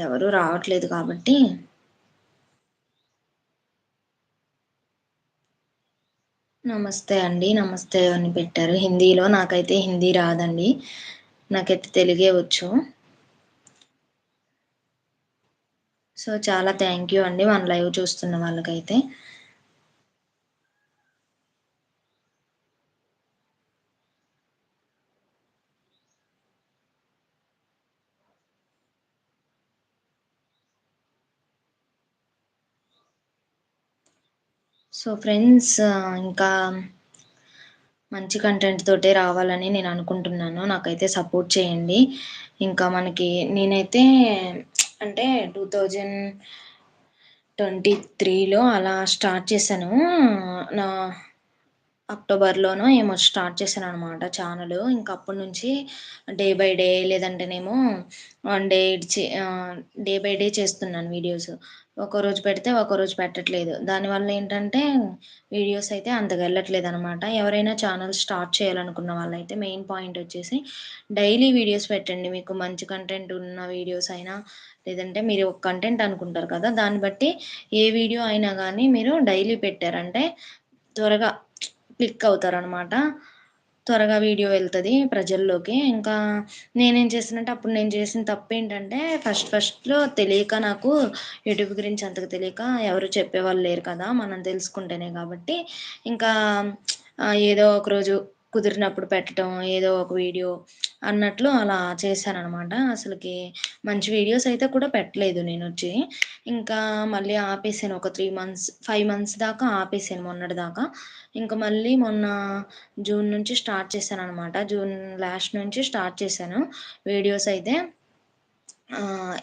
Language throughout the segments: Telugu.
ఎవరు రావట్లేదు కాబట్టి నమస్తే అండి. నమస్తే అని పెట్టారు హిందీలో. నాకైతే హిందీ రాదండి. నాకైతే తెలుగే వచ్చు. సో, చాలా థ్యాంక్ యూ అండి మన లైవ్ చూస్తున్న వాళ్ళకైతే. సో, ఫ్రెండ్స్ ఇంకా మంచి కంటెంట్ తోటే రావాలని నేను అనుకుంటున్నాను. నాకైతే సపోర్ట్ చేయండి. ఇంకా మనకి నేనైతే అంటే 2023లో అలా స్టార్ట్ చేశాను. నా అక్టోబర్‌లోనో ఏమో స్టార్ట్ చేశాననమాట ఛానలు. ఇంక అప్పటి నుంచి డే బై డే లేదంటేనేమో one day day by day చేస్తున్నాను వీడియోస్. ఒకరోజు పెడితే ఒకరోజు పెట్టట్లేదు. దానివల్ల ఏంటంటే వీడియోస్ అయితే అంతగా ఎళ్ళట్లేదనమాట. ఎవరైనా ఛానల్ స్టార్ట్ చేయాలనుకున్న వాళ్ళైతే మెయిన్ పాయింట్ వచ్చేసి డైలీ వీడియోస్ పెట్టండి. మీకు మంచి కంటెంట్ ఉన్న వీడియోస్ అయినా లేదంటే మీరు ఒక కంటెంట్ అనుకుంటారు కదా! దాన్ని బట్టి ఏ వీడియో అయినా గానీ మీరు డైలీ పెట్టారంటే త్వరగా క్లిక్ అవుతారనమాట. త్వరగా వీడియో వెళ్తది ప్రజల్లోకి. ఇంకా నేనేం చేశానంటే, అప్పుడు నేను చేసిన తప్పేంటంటే, ఫస్ట్‌లో తెలియక నాకు యూట్యూబ్ గురించి అంతగా తెలియక ఎవరు చెప్పేవాళ్ళు లేరు కదా! మనం తెలుసుకుంటేనే కాబట్టి, ఇంకా ఏదో ఒకరోజు కుదిరినప్పుడు పెట్టటం, ఏదో ఒక వీడియో అన్నట్లు అలా చేశాననమాట. అసలకి మంచి వీడియోస్ అయితే కూడా పెట్టలేదు నేనొచ్చి. ఇంకా మళ్ళీ ఆపేసాను ఒక 5 మంత్స్ దాకా ఆపేసాను మొన్నటిదాకా. ఇంక మళ్ళీ మొన్న జూన్ నుంచి స్టార్ట్ చేశాననమాట. జూన్ లాస్ట్ నుంచి స్టార్ట్ చేశాను వీడియోస్ అయితే.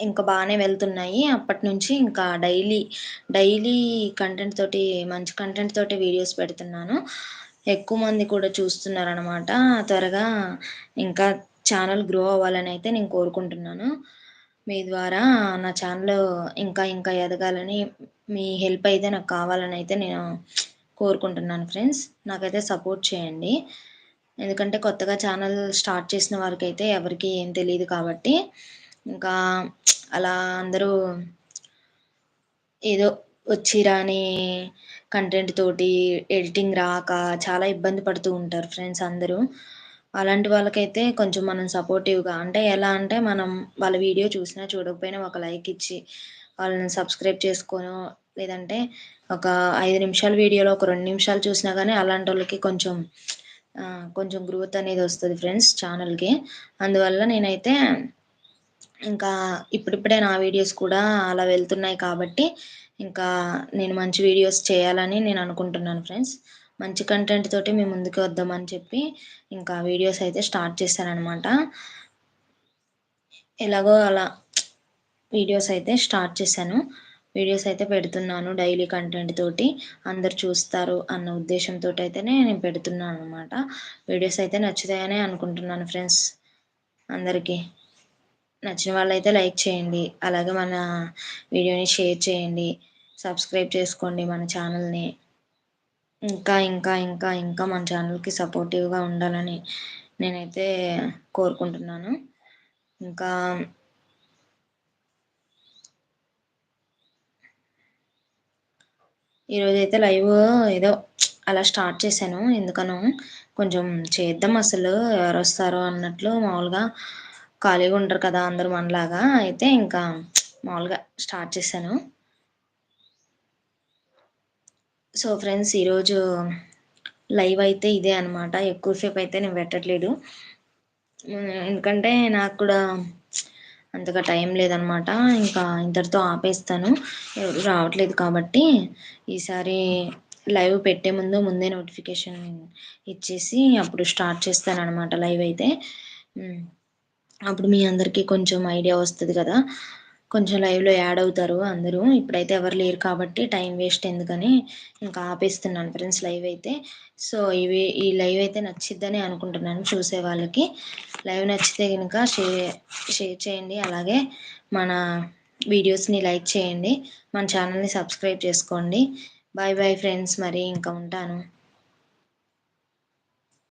ఇంక బానే వెళ్తున్నాయి. అప్పటినుంచి ఇంకా డైలీ కంటెంట్ తోటి మంచి కంటెంట్ తోటి వీడియోస్ పెడుతున్నాను. ఎక్కువ మంది కూడా చూస్తున్నారనమాట. త్వరగా ఇంకా ఛానల్ గ్రో అవ్వాలనైతే నేను కోరుకుంటున్నాను. మీ ద్వారా నా ఛానల్ ఇంకా ఎదగాలని మీ హెల్ప్ అయితే నాకు కావాలనైతే నేను కోరుకుంటున్నాను ఫ్రెండ్స్. నాకైతే సపోర్ట్ చేయండి. ఎందుకంటే కొత్తగా ఛానల్ స్టార్ట్ చేసిన వారికైతే ఎవరికీ ఏం తెలీదు కాబట్టి, ఇంకా అలా అందరూ ఏదో వచ్చి రాని కంటెంట్ తోటి ఎడిటింగ్ రాక చాలా ఇబ్బంది పడుతూ ఉంటారు ఫ్రెండ్స్ అందరూ. అలాంటి వాళ్ళకైతే కొంచెం మనం సపోర్టివ్‌గా అంటే ఎలా అంటే మనం వాళ్ళ వీడియో చూసినా చూడకపోయినా ఒక లైక్ ఇచ్చి, వాళ్ళని సబ్స్క్రైబ్ చేసుకోనో, లేదంటే ఒక 5 నిమిషాల వీడియోలో ఒక 2 నిమిషాలు చూసినా గానీ అలాంటోళ్ళకి కొంచెం గ్రోత్ అనేది వస్తది ఫ్రెండ్స్ ఛానల్‌కి. అందువల్ల నేనైతే ఇంకా ఇప్పుడిప్పుడే నా వీడియోస్ కూడా అలా వెళ్తున్నాయి కాబట్టి, ఇంకా నేను మంచి వీడియోస్ చేయాలని నేను అనుకుంటున్నాను ఫ్రెండ్స్. మంచి కంటెంట్ తోటి మీ ముందుకు వద్దామని చెప్పి, ఇంకా వీడియోస్ అయితే స్టార్ట్ చేశాననమాట. ఎలాగో అలా వీడియోస్ అయితే స్టార్ట్ చేశాను. వీడియోస్ అయితే పెడుతున్నాను డైలీ కంటెంట్ తోటి. అందరూ చూస్తారు అన్న ఉద్దేశంతోటయితేనే నేను పెడుతున్నాననమాట. వీడియోస్ అయితే నచ్చుతాయనే అనుకుంటున్నాను ఫ్రెండ్స్ అందరికి. నచ్చిన వాళ్ళైతే లైక్ చేయండి. అలాగే మన వీడియోని షేర్ చేయండి. సబ్స్క్రైబ్ చేసుకోండి మన ఛానల్‌ని. ఇంకా మన ఛానల్‌కి సపోర్టివ్‌గా ఉండాలని నేనైతే కోరుకుంటున్నాను. ఇంకా ఈరోజైతే లైవ్ ఏదో అలా స్టార్ట్ చేశాను. ఎందుకనో కొంచెం చేద్దాం అసలు ఎవరొస్తారో అన్నట్లు మామూలుగా ఖాళీగా ఉండరు కదా! అందరూ మనలాగా. అయితే ఇంకా మామూలుగా స్టార్ట్ చేశాను. సో, ఫ్రెండ్స్ ఈరోజు లైవ్ అయితే ఇదే అనమాట. ఎక్కువ సేపయితే నేను పెట్టట్లేదు. ఎందుకంటే నాకు కూడా అంతగా టైం లేదనమాట. ఇంకా ఇంతటితో ఆపేస్తాను. ఎవరు రావట్లేదు కాబట్టి, ఈసారి లైవ్ పెట్టే ముందే నోటిఫికేషన్ ఇచ్చేసి అప్పుడు స్టార్ట్ చేస్తాననమాట లైవ్ అయితే. హ్మ్. అప్పుడు మీ అందరికీ కొంచెం ఐడియా వస్తది కదా! కొంచెం లైవ్‌లో యాడ్ అవుతారు అందరూ. ఇప్పుడైతే ఎవరు లేరు కాబట్టి టైం వేస్ట్ ఎందుకని ఇంకా ఆపేస్తున్నాను ఫ్రెండ్స్ లైవ్ అయితే. సో, ఈ లైవ్ అయితే నచ్చిద్దని అనుకుంటున్నాను చూసే వాళ్ళకి. లైవ్ నచ్చితే గనుక షేర్ చేయండి. అలాగే మన వీడియోస్‌ని లైక్ చేయండి. మన ఛానల్‌ని సబ్స్క్రైబ్ చేసుకోండి. బాయ్ బాయ్ ఫ్రెండ్స్ మరి ఇంకా ఉంటాను.